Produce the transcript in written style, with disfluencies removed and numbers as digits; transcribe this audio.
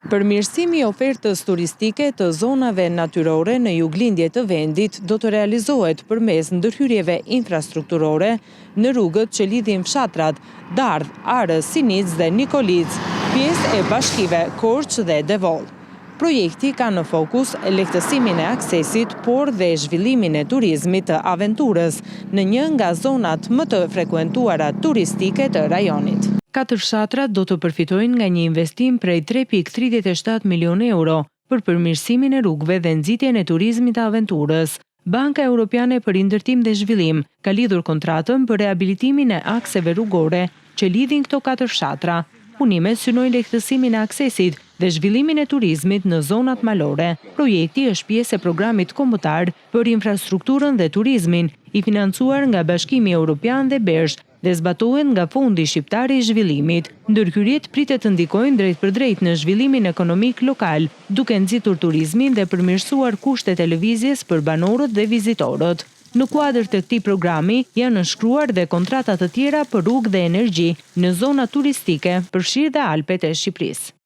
Përmirësimi i ofertës turistike të zonave natyrore në juglindje të vendit do të realizohet përmes ndërhyrjeve infrastrukturore në rrugët që lidhin fshatrat Dardh, Arës, Sinic dhe Nikolic, pjesë e bashkive Korç dhe Devoll. Projekti ka në fokus lehtësimin e aksesit, por dhe zhvillimin e turizmit të aventurës në një nga zonat më të frekuentuara turistike të rajonit. 4 fshatrat do të përfitojnë nga një investim prej 3,37 milion euro për përmirësimin e rrugëve dhe nxitjen e turizmit të aventurës. Banka Europiane për Indërtim dhe Zhvillim ka lidhur kontratën për rehabilitimin e akseve rrugore që lidhin këto 4 fshatra. Punimet synojnë lehtësimin e aksesit dhe zhvillimin e turizmit në zonat malore. Projekti është pjesë e programit kombëtar për infrastrukturën dhe turizmin, i financuar nga Bashkimi Evropian dhe BERSH dhe zbatohet nga Fondi Shqiptar i Zhvillimit. Ndërhyrjet pritet të ndikojnë drejt për drejt në zhvillimin ekonomik lokal, duke nxitur turizmin dhe përmirësuar kushtet e lëvizjes për banorët dhe vizitorët. Në kuadër të këtij programi janë nënshkruar dhe kontrata të tjera për rrugë dhe energji në zona turistike, përfshirë dhe Alpet e Shqipërisë.